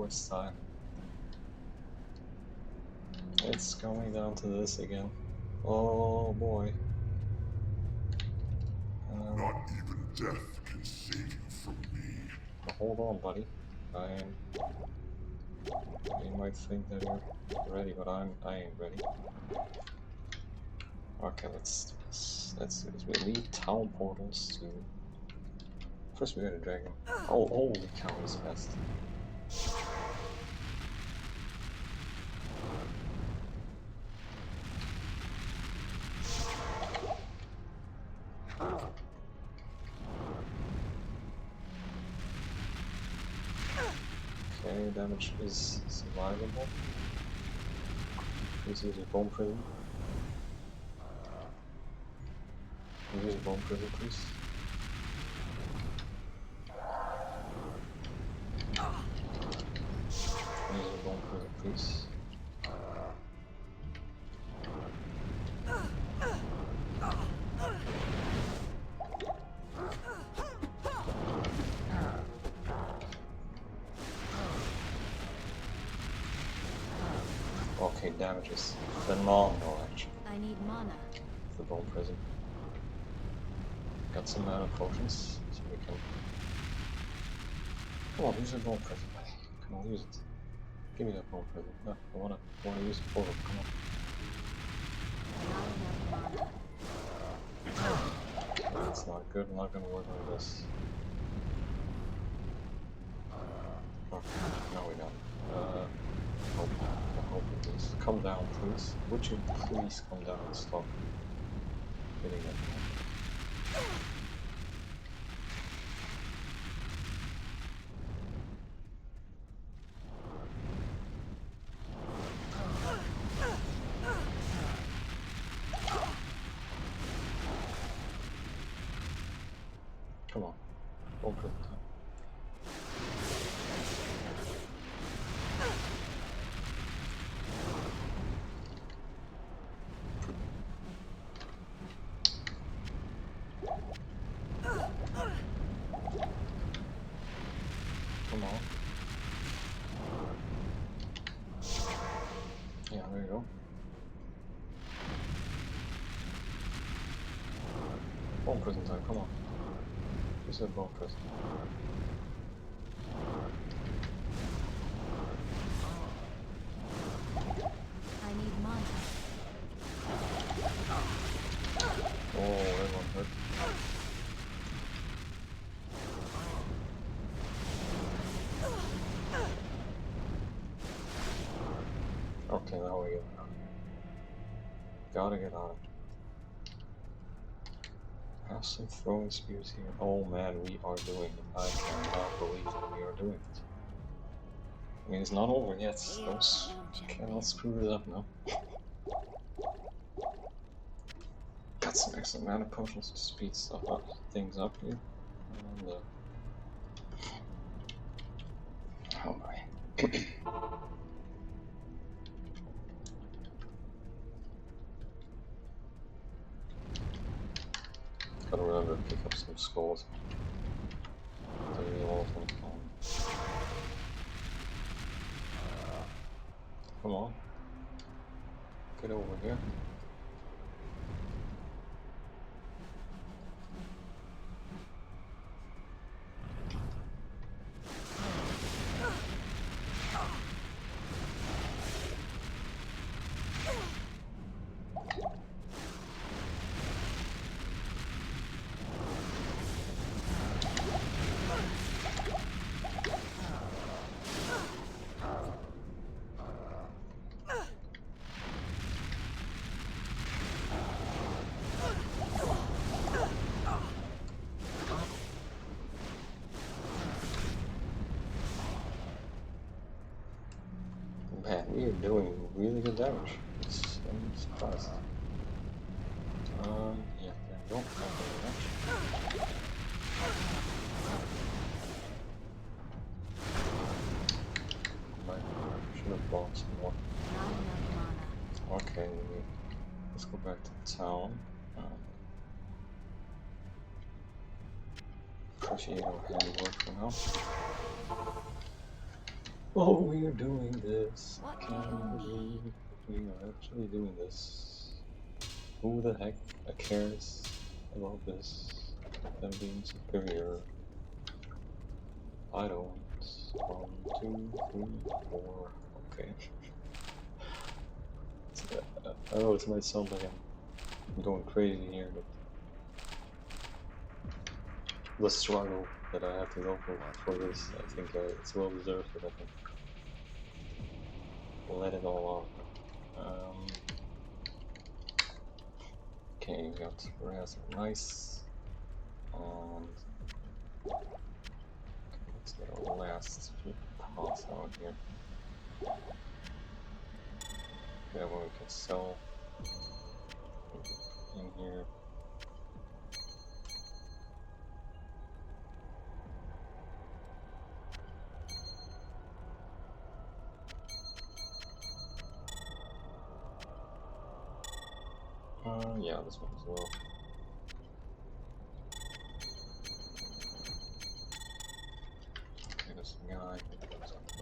it's time. It's going down to this again. Oh boy. Not even death can save you from me. Hold on, buddy. You might think that you're ready, but I ain't ready. Okay, let's do this. We need town portals to. First, we gotta drag him. Oh, holy cow, he's fast. Okay, damage is survivable. Please use your bone prison. Use your bone prison, please. Use your bone prison, please. Okay, damage is phenomenal actually. I need mana. The bone prison. Got some mana potions, so we can. Come on, use the bone prison, buddy. Come on, use it. Give me that bone prison. No, I wanna use the portal. Come on. That's not good. I'm not gonna work on this. Okay, no, we don't. Hope please. Come down, please. Would you please come down and stop hitting that? Come on, open the time. Come on. Yeah, there you go. Bone prison time, come on. You said bone prison. I need mana. Oh, everyone hurt. Okay, now we go. Gotta get out. Have some throwing spears here. Oh man, we are doing it. I cannot believe that we are doing it. I mean, it's not over yet. Those cannot screw this up now. Got some extra mana potions to speed stuff up, things up here. And, oh my. Gotta remember to pick up some skulls. Come on. Get over here. Man, we are doing really good damage. I'm surprised. Yeah, there we go. Should have bought some more. Not enough mana. Okay, let's go back to town. Appreciate our handiwork for now. Oh, we are doing this. What do Can't you need? believe we are actually doing this. Who the heck cares about this? Them being superior. I don't. 1, 2, 3, 4. Okay. I know it might sound like I'm going crazy here, but the struggle that I have to go for this, I think it's well deserved that I can let it all out. Okay, we got grass, nice. And let's get our last few pots out here. That one we can sell in here. Yeah, this one as well. Okay, this guy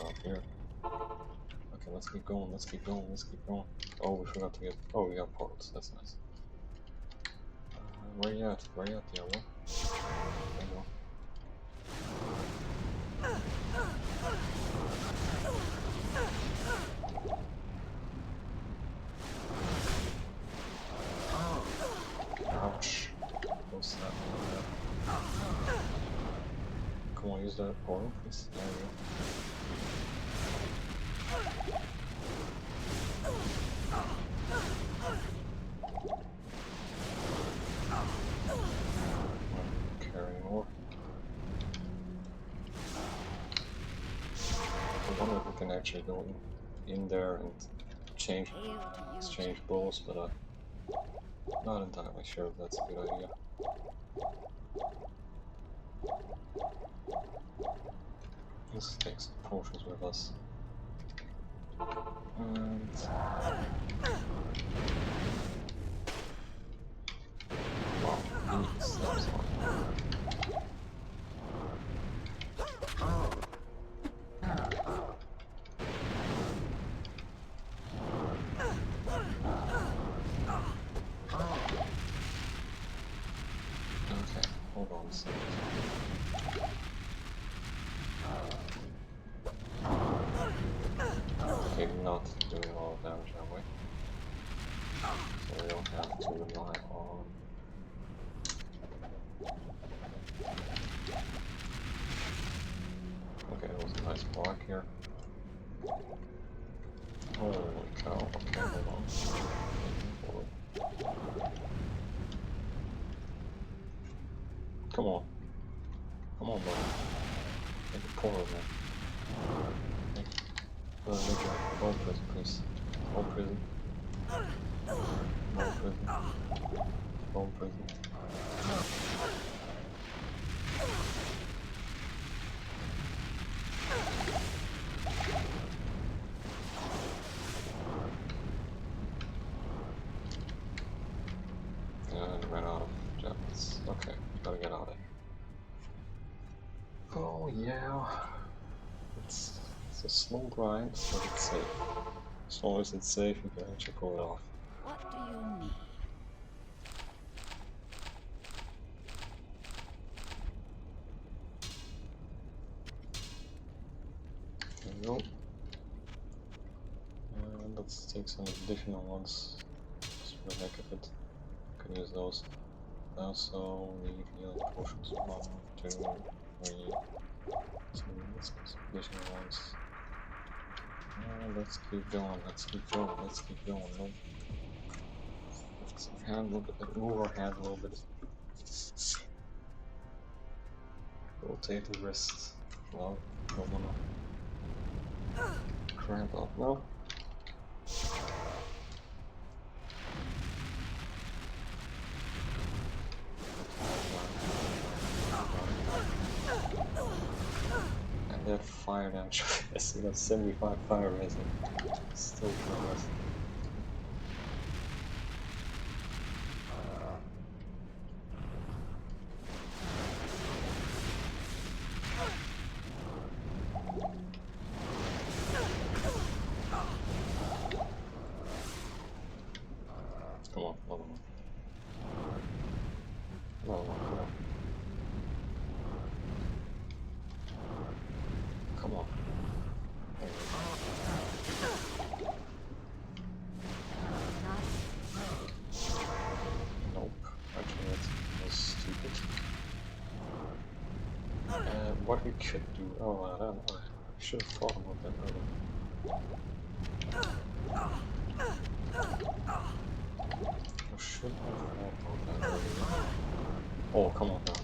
up here. Okay, let's keep going, let's keep going, let's keep going. Oh, we forgot to get. Oh, we got ports, that's nice. Where you at? Where you at, Diablo? There you go. Ouch. What's that? Come on, use that portal, please. There we go. Carry more. I wonder if we can actually go in there and change bows, but I'm not entirely sure if that's a good idea. Let's take some potions with us. And wow, he steps on. Okay, hold on a second. Okay, not doing a lot of damage that way. So we don't have to rely on. Okay, that was a nice block here. Holy cow, okay, hold on. Come on. Come on, buddy. Make a portal, man. Make a bone prison, please. Bone prison. Bone prison. Bone prison. And ran out of javelins. Okay, gotta get out of here. Oh yeah. It's a slow grind, but it's safe. As long as it's safe, you can actually pull it off. What do you need? There we go. And let's take some additional ones, just for the heck of it. Can use those. Also, we need healing potions. 1, 2, 3. So let's get some additional ones. Let's keep going, let's keep going, let's keep going. Let's move our hand a little bit. Rotate the wrist. No, don't wanna cramp up. No. And that fire damage. Yes, we got 75 fire raising. Still progress. what we could do. Oh, I don't know. I should have thought about that earlier. I should have thought about that earlier. Oh, come on now.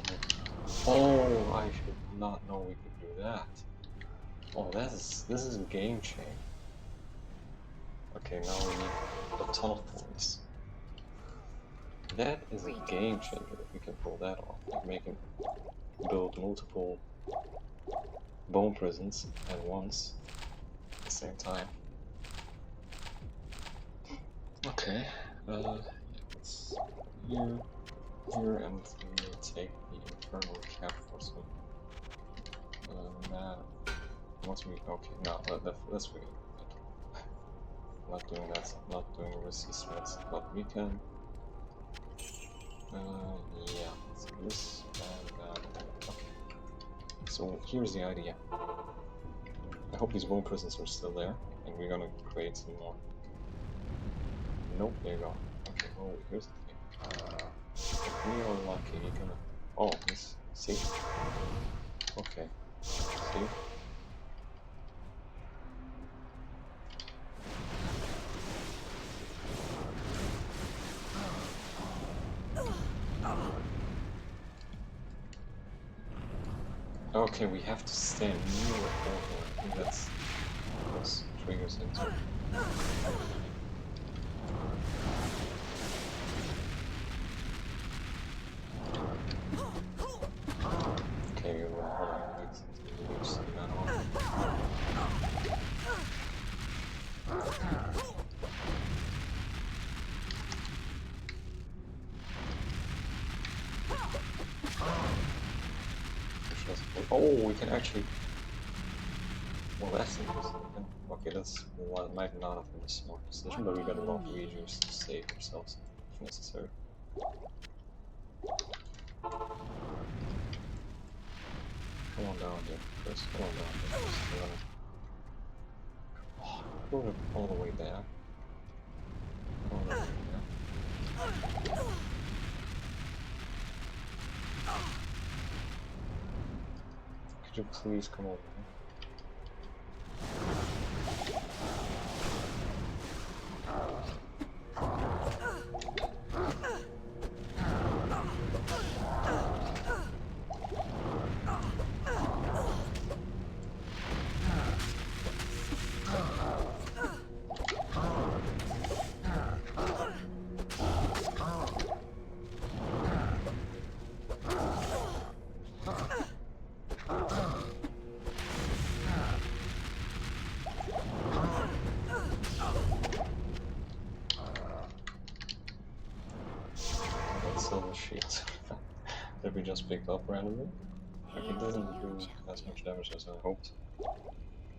Oh, I should not know we could do that. Oh, this is a game changer. Okay, now we need a ton of points. That is a game changer if we can pull that off. Like making build multiple bone prisons at once at the same time. Okay, yeah, let's here, and we'll take the infernal cap for some mana. Once we okay, no, let's forget that. Not doing that. Not doing risky strats, but we can. Yeah, let's do this and okay. So here's the idea. I hope these bone prisons are still there, and we're gonna create some more. Nope, there you go. Okay, oh, here's the thing. If we are lucky, we're gonna. Oh, this. See? Okay. See? Okay, we have to stand near the portal. I think that's what triggers into. Okay, we're holding right until we reach the mana on. Oh, we can actually. Well, that's interesting. Okay, that's might not have been a smart decision, but we got a lot of readers to save ourselves if necessary. Come on down there, Chris. Come on down there, Chris. Oh, go all the way there. All the way there. Could you please come over here? Silver shield that we just picked up randomly. Like it doesn't do as much damage as I hoped.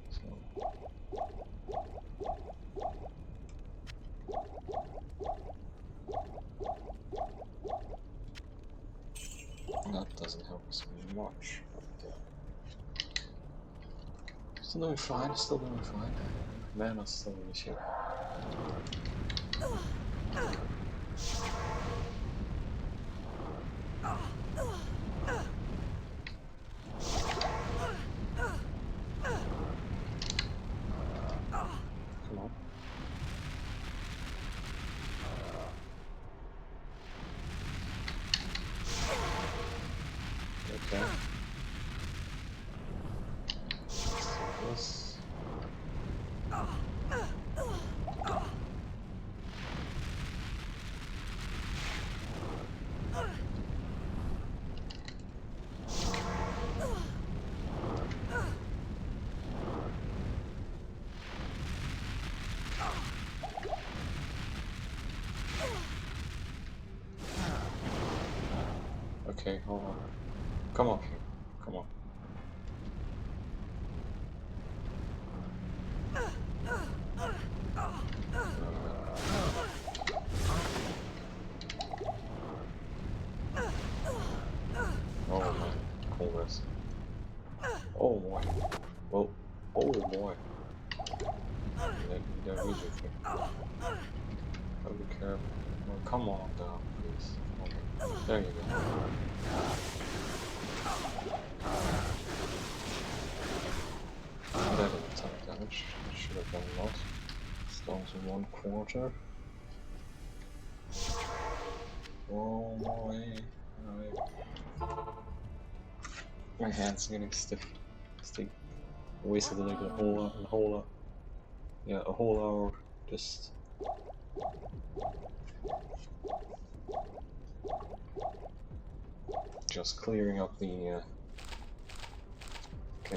So that doesn't help us very much. But still doing fine, still doing fine. Mana's still an issue. Come on. Okay. Let's do this. Okay, hold on. Come on, King. Come on. Oh man, coolness. Oh boy. Well, oh boy. That really thing. Gotta be careful. Well, come on down, please. Okay. There you go. to 1/4. Oh boy. Alright. My hands are getting stiff. Stick. Wasted like a whole hour just clearing up the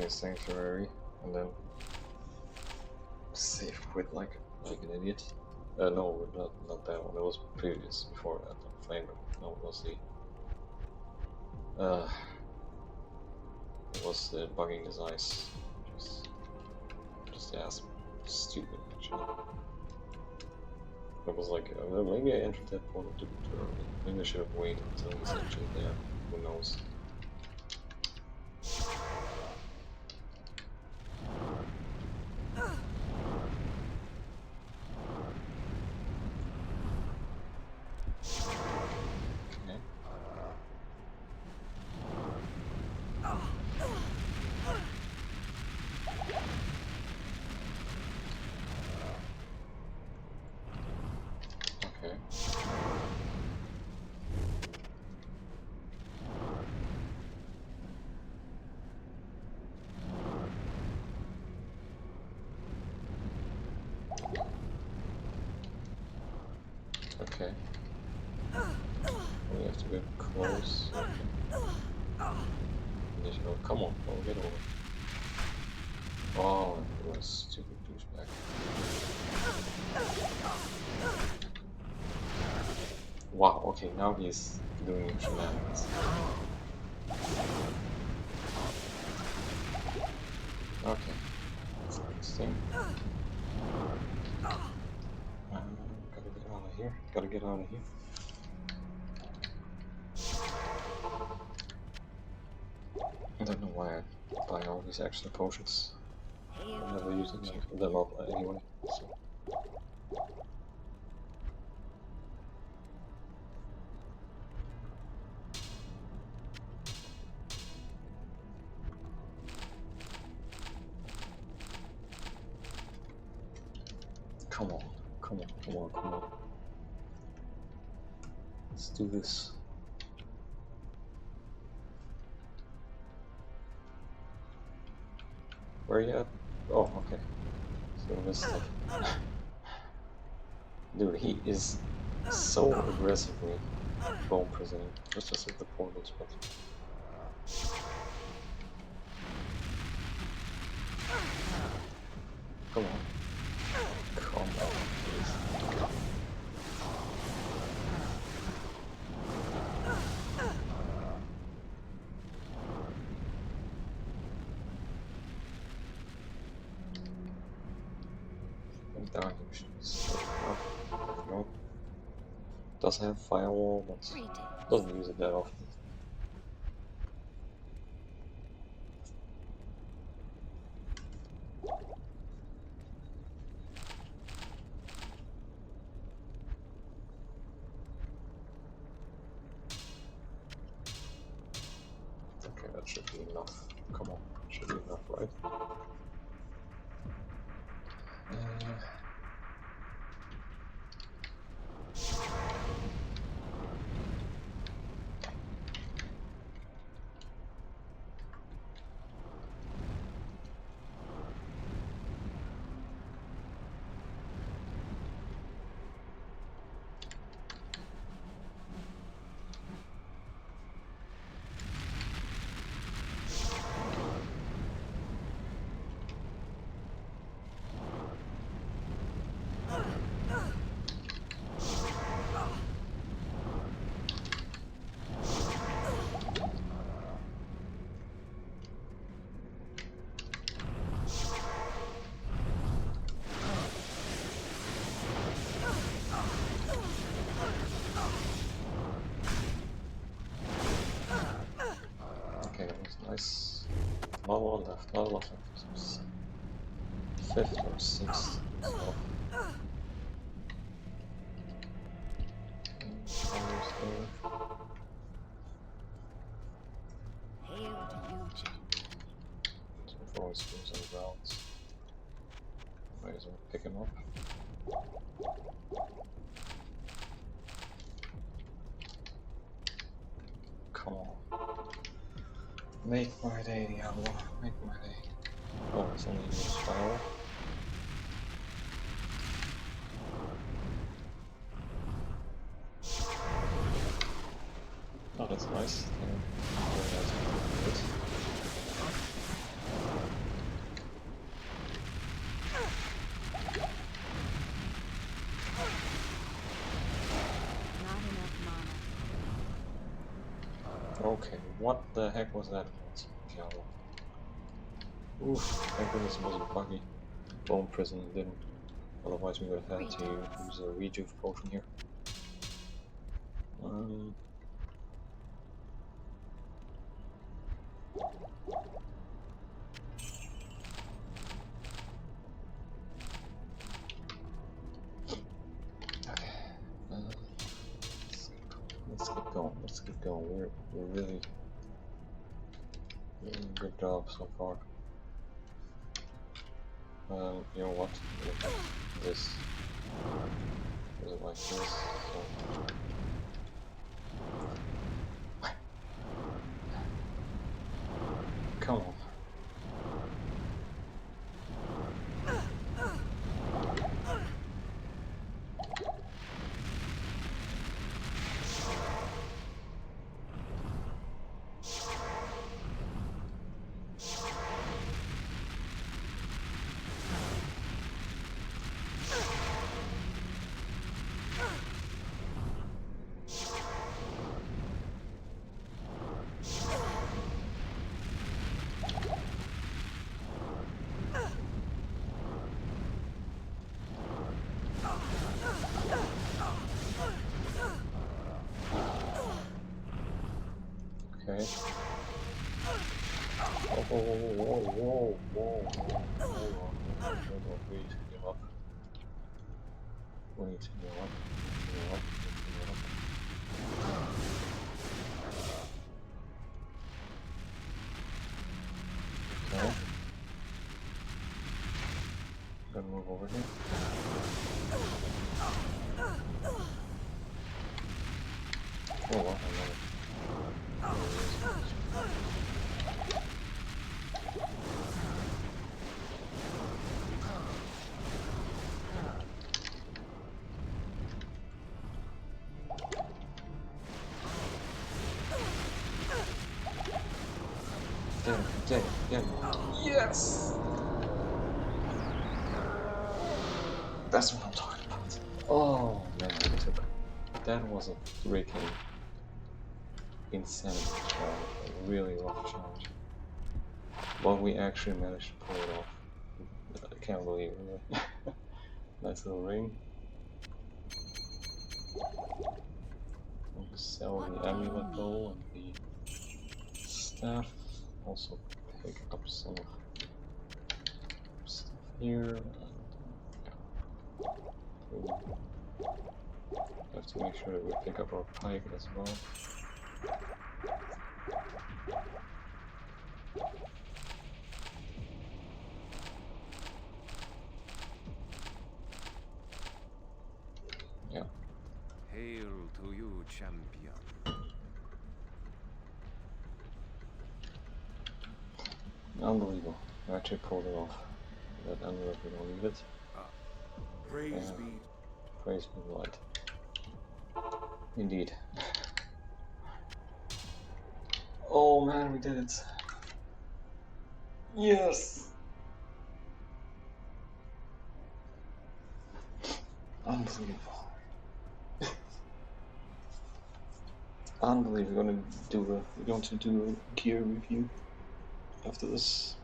sanctuary, and then save quit like an idiot. No, not that one. It was previous before that. The flame. No, it was the bugging his eyes. Just ass stupid actually. It was like maybe I entered that portal too early. Maybe I should have waited until he's actually there. Who knows? Okay. We have to get close. Initial. Come on, oh, get over. Oh, what a stupid douchebag. Wow, okay, now he's doing shenanigans. Okay, that's interesting. Gotta get out of here. Gotta get out of here. I don't know why I buy all these extra potions. I'm never using them up anyway, so. Come on, come on, come on, come on. Let's do this. Where are you at? Oh, okay. So this stuff. Dude, he is so aggressively bone prisoning. Let's just hit the portals, but. Come on. Come on, please. Down here should be safe enough. No. Does have firewall, but doesn't use it that often. Okay, that should be enough. Come on, should be enough, right? Nice. Not a lot left, not a lot left. 5th or 6th. Oh. Almost there. So if always goes on grounds. Might as well pick him up. Come on. Make my day, Diablo. Make my day. Oh, it's only used fire. Oh, that's nice. Not enough mana. Okay, what the heck was that? Diablo. Oof, thank goodness it wasn't buggy. Bone prison didn't. Otherwise we would have had to use a rejuve potion here. Okay. Let's get going. Let's get going. We're really doing a good job so far. You know what? This. Is it like this? So. Come on. Okay. Whoa, whoa, whoa, whoa, whoa, whoa. Hold on. We need to give up. We need to give up. Give up. Give up. Okay. Gonna move over here. Oh, wow, I love it. Damn. Yes! That's what I'm talking about. Oh man, that was a freaking insanity challenge, a really rough challenge. But we actually managed to pull it off. I can't believe it, really. Nice little ring. We'll sell the amulet though and the staff. Also pick up some stuff here. And have to make sure that we pick up our pike as well. Yeah. Hail to you, champion. Unbelievable. I actually pulled it off. That amulet, we don't need it. Praise be. Praise be the light. Indeed. Oh man, we did it. Yes! Unbelievable. Unbelievable. We're going to do a gear review after this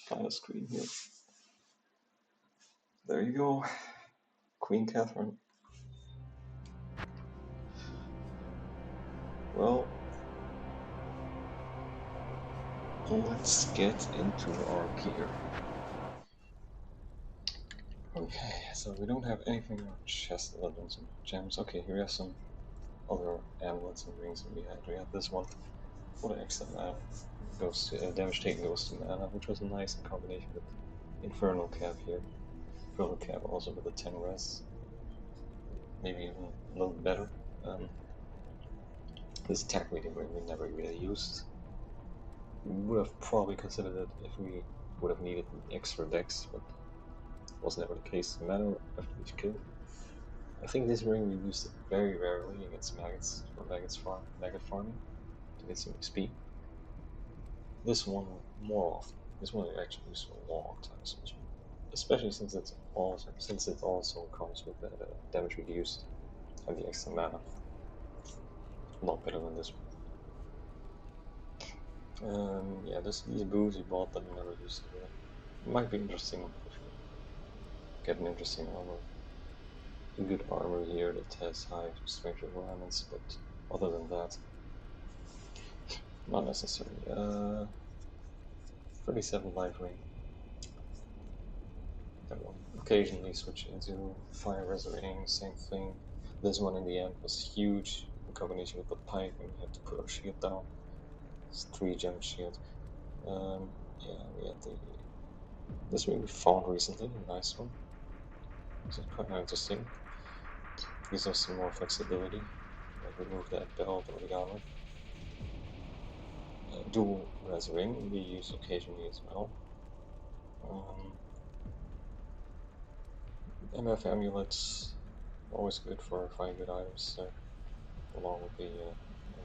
final screen here. There you go. Queen Catherine. Well, let's get into our gear. Okay, so we don't have anything in our chest other than some gems. Okay, here we have some other amulets and rings that we had. We had this one for the extra mana. Damage taken goes to mana, which was nice in combination with Infernal Cap here. fill the cap also with a 10 res, maybe even a little better. This attack reading ring we never really used. We would have probably considered it if we would have needed extra decks, but it was never the case. Mana after each kill. I think this ring we used it very rarely against maggots for maggot farming to get some XP. This one more often. This one I actually used for a long time, so especially since it also comes with that damage reduced and the extra mana. A lot better than this one. Yeah, these boots we bought them, we never used it really. It might be interesting if you get an interesting armor. A good armor here that has high strength requirements, but other than that, not necessary. 37 life ring. That one. Occasionally switch into fire ring, same thing. This one in the end was huge in combination with the Pike when we had to put our shield down. It's 3-gem shield. Yeah, we had this ring we found recently, a nice one. It's quite interesting. Gives us some more flexibility. Remove that belt or the armor. Dual res ring we use occasionally as well. MF amulets, always good for finding good items there. Along with the,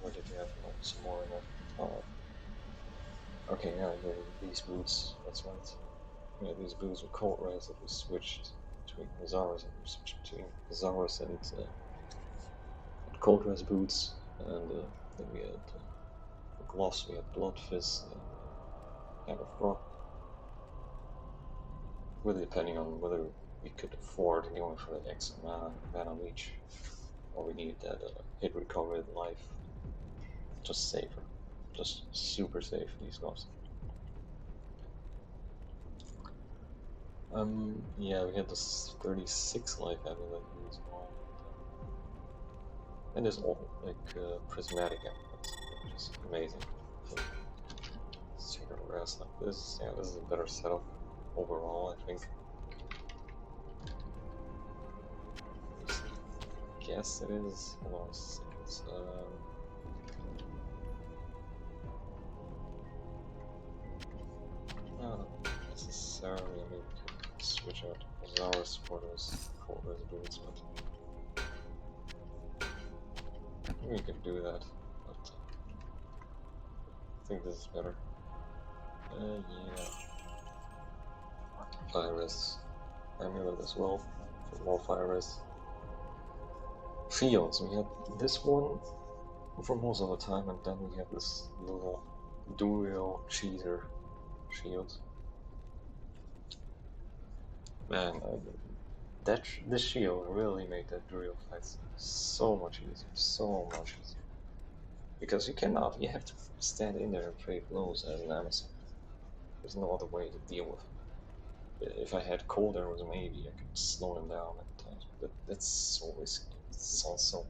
where did you have some more in there? Okay, yeah, these boots, that's right. Yeah, these boots were cold res that we switched between Zaras and cold res boots, and then we had for gloss we had Blood Fist, Hand of Rock. Really depending on whether we could afford going for the extra mana leech, or we needed that hit recovery in life. Just safer, just super safe these gloves. Yeah, we had this 36 life amulet as well, and there's all like prismatic amulet, which is amazing. Super rest like this, yeah, this is a better setup overall, I think. Guess it is. Hold on a second. Not necessarily. I mean, we could switch out Zaras for those cold res boots, but we could do that. But I think this is better. Yeah. Fire res amulet as well for more fire res. Fields. We had this one for most of the time, and then we had this little dual cheater shield. Man, this shield really made that Duriel fights so much easier, because you have to stand in there and trade blows as an Amazon. There's no other way to deal with him. If I had cold arrows, maybe I could slow him down at times, but that's so risky. It's also,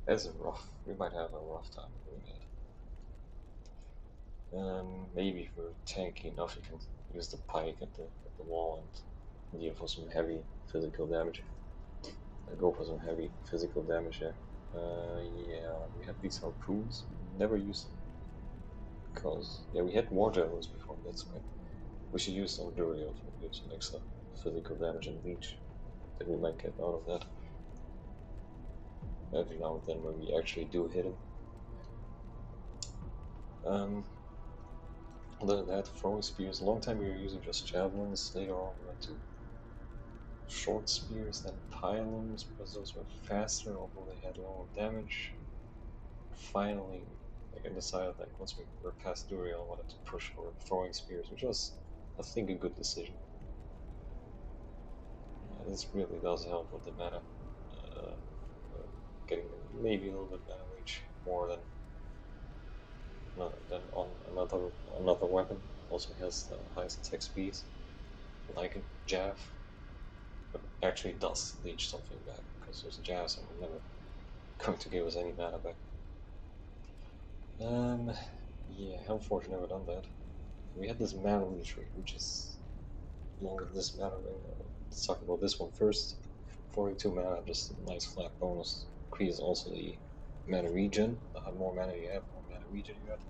we might have a rough time doing that. Maybe if we're tanky enough, you can use the Pike at the wall and deal for some heavy physical damage. Go for some heavy physical damage there. Yeah, we had these harpoons. We never used them because we had war javelins before. That's right. We should use some Duriel to give some extra physical damage and leech that we might get out of that. Every now and then when we actually do hit him. Other than that, throwing spears. A long time we were using just javelins. Later on we went to short spears, then pylons, because those were faster, although they had lower damage. Finally, I decided, like, once we were past Duriel, I wanted to push for throwing spears, which was, I think, a good decision. This really does help with the mana. Getting maybe a little bit mana reach more than on another weapon. Also has the highest attack speed, like a Jav, but actually does leech something back, because those Javs are never going to give us any mana back. Yeah, Hellforge never done that. We had this mana leech rate, which is longer this mana ring. Let's talk about this one first. 42 mana, just a nice flat bonus. Increases also the mana regen. The more mana you have, more mana regen you have.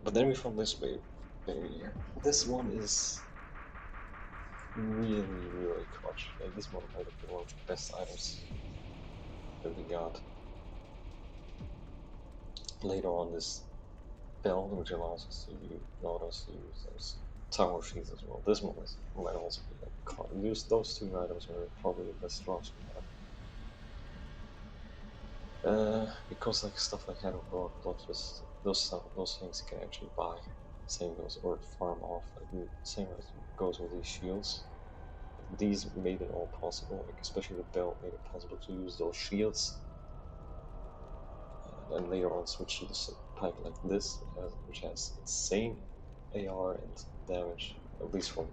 But then we found this baby here. This one is really, really clutch. Like, this one might have been one of the best items that we got. Later on, this belt, which allows us to use those tower sheets as well. This one might also be like, those two items are probably the best drops we have. Because like stuff like Head of Rock, Bloodfist, those things you can actually buy. Same goes, or farm off. Like, same as goes with these shields. These made it all possible, like especially the belt made it possible to use those shields. And later on switch to the Pike like this, which has insane AR and damage, at least from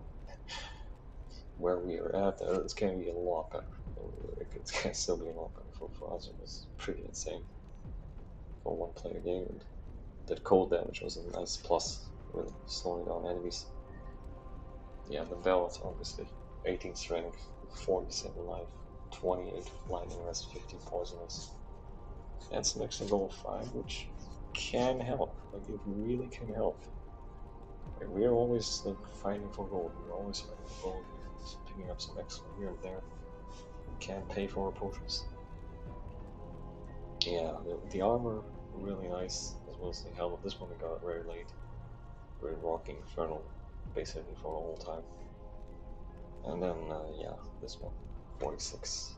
where we are at. It can be a lot better. It can still be a lot better for us. It was pretty insane for one player game, and that cold damage was a nice plus, really slowing down enemies. Yeah, the belt obviously 18 strength, 47 life, 28 lightning rest, 15 poisonous, and some extra level 5, which can help. Like, it really can help. Like, we're always like fighting for gold. We're always fighting for gold. Just picking up some extra here and there. Can pay for our potions. Yeah, the armor really nice, as well as the helmet. This one we got very late. We're rocking Infernal basically for the whole time. And then yeah, this one, 46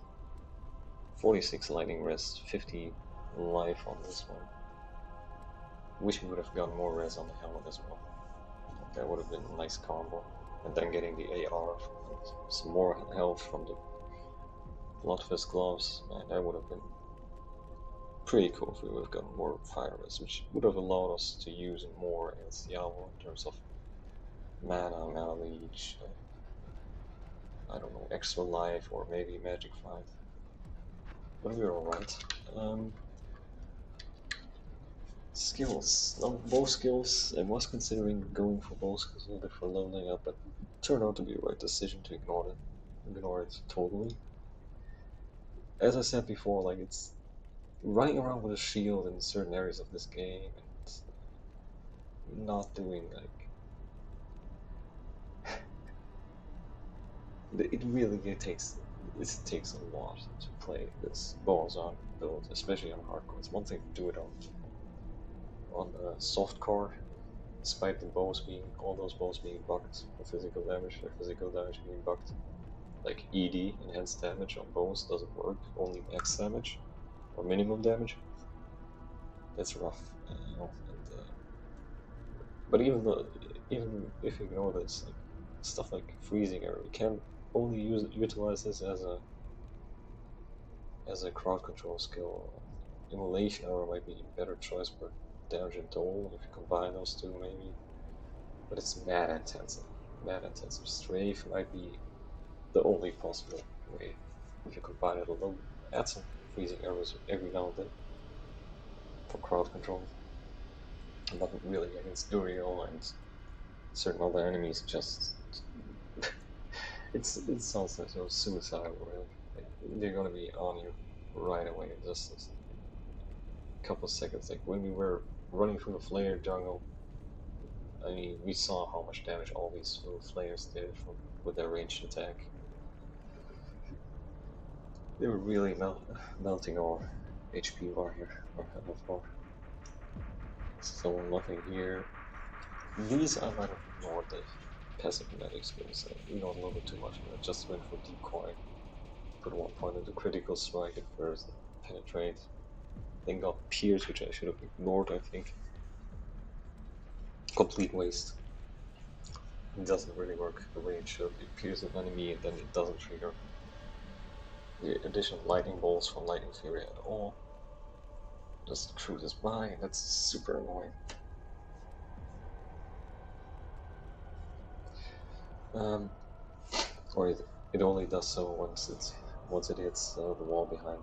lightning rest, 50 life on this one. Wish we would have gotten more res on the helmet as well. That would have been a nice combo. And then getting the AR, some more health from the Bloodfist gloves, man, that would have been pretty cool if we would have gotten more fire res, which would have allowed us to use it more as Diablo in terms of mana leech, I don't know, extra life, or maybe magic fight. But we were alright. Skills. No, bow skills. I was considering going for bow skills a little bit for leveling up, but it turned out to be the right decision to ignore it totally. As I said before, like, it's running around with a shield in certain areas of this game and not doing like it really takes a lot to play this bows on build, especially on hardcore. It's one thing to do it on soft core, despite all those bows being bugged for physical damage, or physical damage being bugged. Like ED, enhanced damage on bows, doesn't work, only max damage or minimum damage. That's rough, you know. But even if you ignore this, like stuff like freezing arrow, you can only utilize this as a crowd control skill. Immolation arrow might be a better choice for damage and toll if you combine those two, maybe. But it's mana intensive. Mana intensive. Strafe might be the only possible way if you combine it alone. Add some freezing arrows every now and then for crowd control. But really, against Duriel and certain other enemies, just it sounds like so suicidal, really. Like, they're gonna be on you right away in just a couple of seconds. Like when we were running through the flare jungle, I mean, we saw how much damage all these little flares did with their ranged attack. They were really melting our HP bar here, our health bar. So nothing here. These I might have ignored the passive magic skills. We know a little bit too much. I just went for decoy. Put one point into critical strike at first, penetrate. Then got pierce, which I should have ignored, I think. Complete waste. It doesn't really work the way it should. You pierce an enemy and then it doesn't trigger the additional lightning bolts from Lightning Fury at all. Just cruises by, and that's super annoying. Or it only does so once it hits the wall behind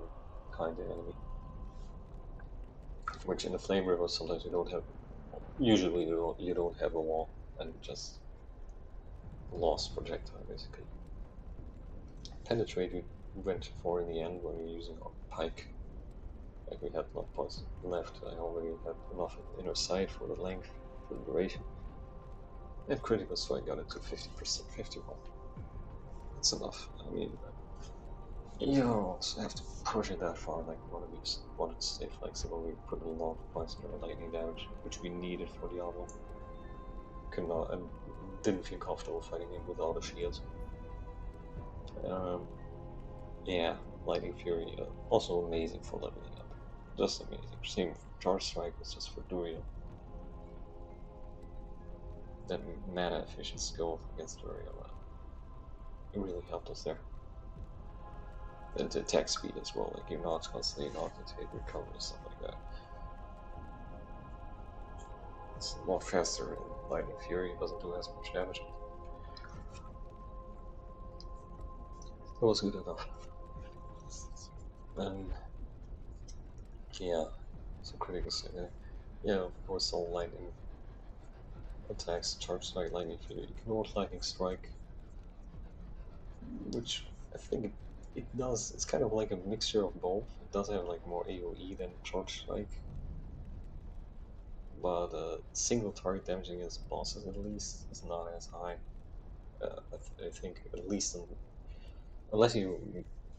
the enemy. Which in the Flame River sometimes you don't have. Usually you don't have a wall, and just lost projectile basically. Penetrate we went for in the end when we were using our pike. Like we had enough points left. I already had enough inner sight for the length, for the duration. And critical strike got it to 50%, 51. That's enough. I mean, you don't also have to push it that far. Like wanted to stay flexible. We put a lot of points into our lightning damage, which we needed for Diablo. Could not and didn't feel comfortable fighting him without a shield. Yeah, Lightning Fury also amazing for leveling up. Just amazing. Same Charge Strike was just for Duriel. That mana efficient skill against Duriel. It really helped us there. And the attack speed as well, like you're not constantly not to take recovery, stuff like that. It's a lot faster in Lightning Fury, it doesn't do as much damage. It was good enough. Yeah, so critical strike. Yeah, of course, all lightning attacks, Charge Strike, Lightning Fury, ignore Lightning Strike, which I think it does. It's kind of like a mixture of both. It does have like more AoE than Charge Strike, but single target damage against bosses at least is not as high. I think at least unless you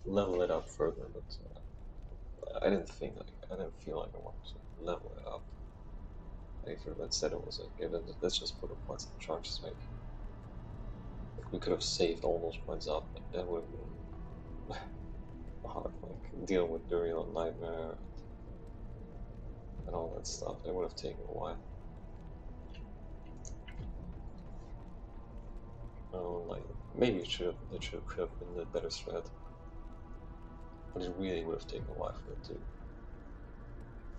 level it up further, but I didn't feel like I wanted to level it up. Instead it was like, yeah, let's just put a points in Charge Strike. Like we could have saved all those points up, but that would have been hard. Like deal with Duriel and Nightmare and all that stuff. That would have taken a while. Like maybe it could have been a better strat, but it really would have taken a while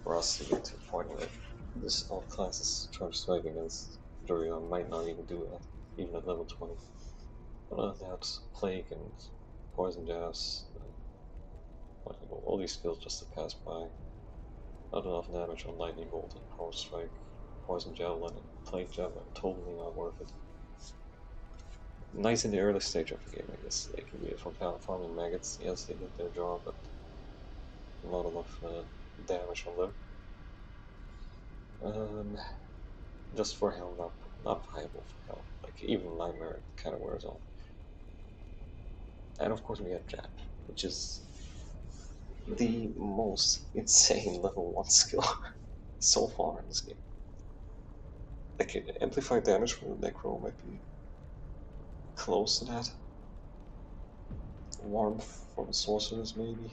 for us to get to the point where this all classes Charge Strike against Duriel might not even do that, even at level 20. But that's Plague and Poison Jabs, all these skills just to pass by. Not enough damage on Lightning Bolt and Power Strike, Poison Javelin and Plague Javelin, totally not worth it. Nice in the early stage of the game, I guess. They can be from farming maggots. Yes, they did their job, but not enough damage on them. Just for hell, not viable for hell. Like even Nightmare kind of wears off. And of course we have Jab, which is the most insane level 1 skill so far in this game. Like amplified damage from the Necro might be close to that. Warmth from the sorcerers maybe.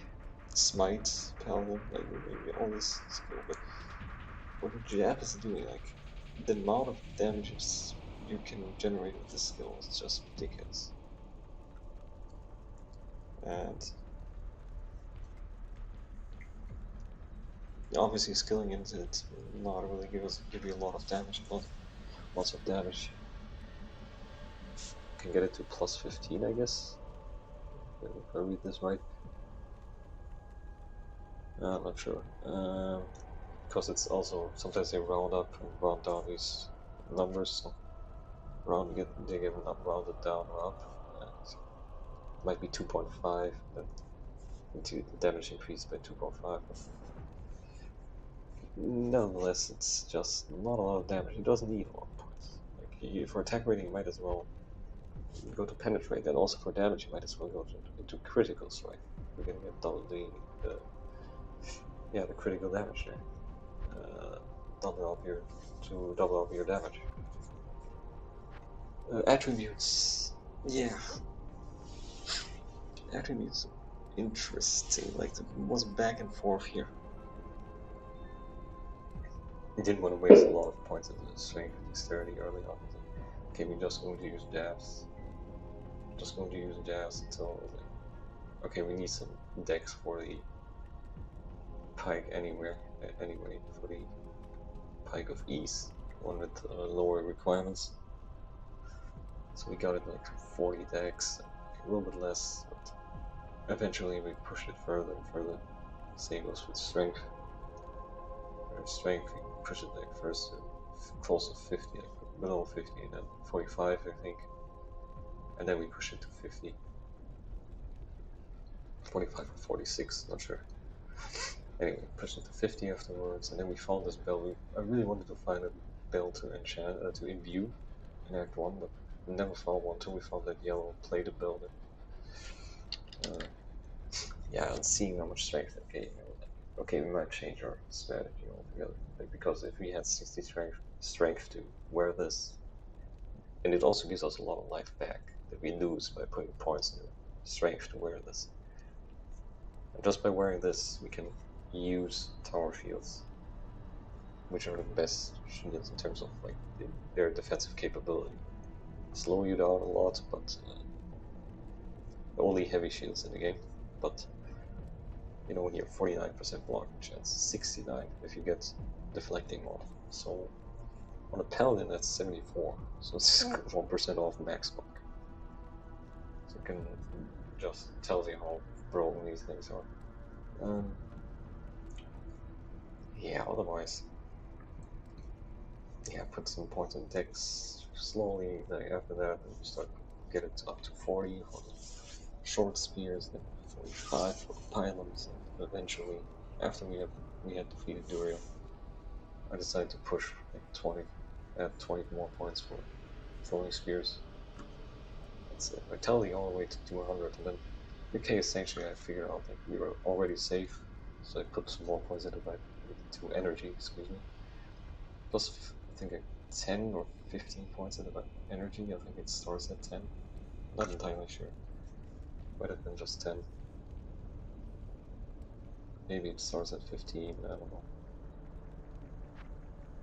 Smite, Paladin, like maybe all this skill, but what the Jab is doing, like the amount of damages you can generate with this skill is just ridiculous. And obviously skilling into it will not really give you a lot of damage, but lots of damage. Can get it to plus 15, I guess, if I read this right. I'm not sure, because it's also sometimes they round up and round down these numbers. So they get rounded down or up. And it might be 2.5, then the damage increased by 2.5. Nonetheless, it's just not a lot of damage. It doesn't need a lot of points. Like for attack rating, you might as well go to penetrate, and also for damage, you might as well go into critical strike. You're gonna get double the critical damage there. Double up your damage. Attributes, yeah. Attributes, interesting. Like it was back and forth here. I didn't want to waste a lot of points into the strength and dexterity early on. Okay, we're just going to use jabs. Until like, okay, we need some dex for the Pike anyway, for the Pike of East, one with lower requirements. So we got it like 40 dex, a little bit less, but eventually we pushed it further and further. Same goes with strength. For strength, we push it like first to close to 50, like below 50, and then 45, I think. and then we push it to 50. 45 or 46, not sure. Anyway, pushed it to 50 afterwards, and then we found this bell. I really wanted to find a bell to enchant, to imbue in Act 1, but we never found one until we found that yellow plated bell. Yeah, and seeing how much strength, okay, we might change our strategy altogether. Like, because if we had 60 strength to wear this, and it also gives us a lot of life back that we lose by putting points in strength to wear this. And just by wearing this, we can use tower shields, which are the best shields in terms of like their defensive capability. Slow you down a lot, but only heavy shields in the game. But you know, when you have 49% blocking chance, 69 if you get deflecting off. So on a paladin, that's 74. So it's 1% off max block. So you can just tell you how broken these things are. Yeah, otherwise, yeah, put some points in decks slowly. Like after that, and you start to get it up to 40 for the short spears, then 45 for the pylons, and eventually, after we had defeated Duriel, I decided to push like 20, add 20 more points for throwing spears. That's it. Vitality all the way to 200, and then the case essentially I figured out that we were already safe, so I put some more points into energy, excuse me. Plus, I think 10 or 15 points into energy. I think it starts at 10. Not entirely sure. Might have been just 10. Maybe it starts at 15. I don't know.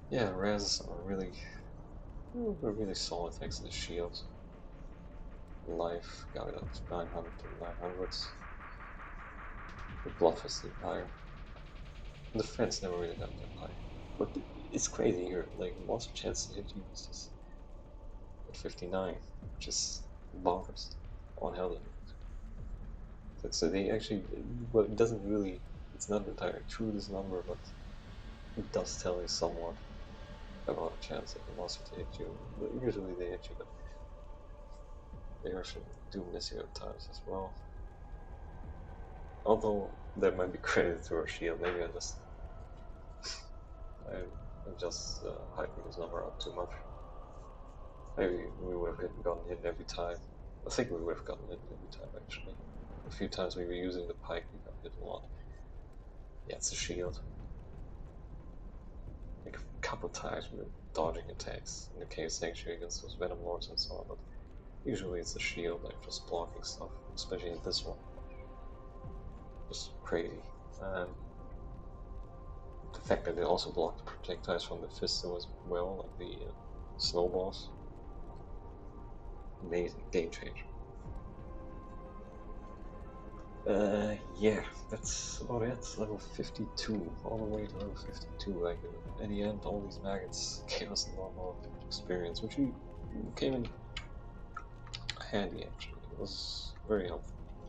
Yeah, res are really solid thanks to the shield. Life got it up to 900 to 900s. The bluff is still higher. The defense never really got that high. But it's crazy here. Like, monster chance to hit you is just at 59, which is bonkers on Helden. So they actually, well, it doesn't really, it's not entirely true, this number, but it does tell you somewhat about a chance of the monster to hit you. But usually they hit you, but they actually do miss you at times as well. Although that might be credited to our shield. Maybe I'm just hyping this number up too much. Maybe we would have gotten hit every time. I think we would have gotten hit every time actually. A few times we were using the Pike, we got hit a lot. Yeah, it's a shield. Like a couple times we were dodging attacks in the Cave Sanctuary against those Venom Lords and so on, but usually it's a shield, like just blocking stuff, especially in this one. Just crazy. The fact that they also blocked the projectiles from the Fisto as well, like the snowballs. Amazing, game changer. Yeah, that's about it. Level 52, all the way to level 52. Like, in the end, all these maggots gave us a lot more experience, which came in handy actually. It was very helpful.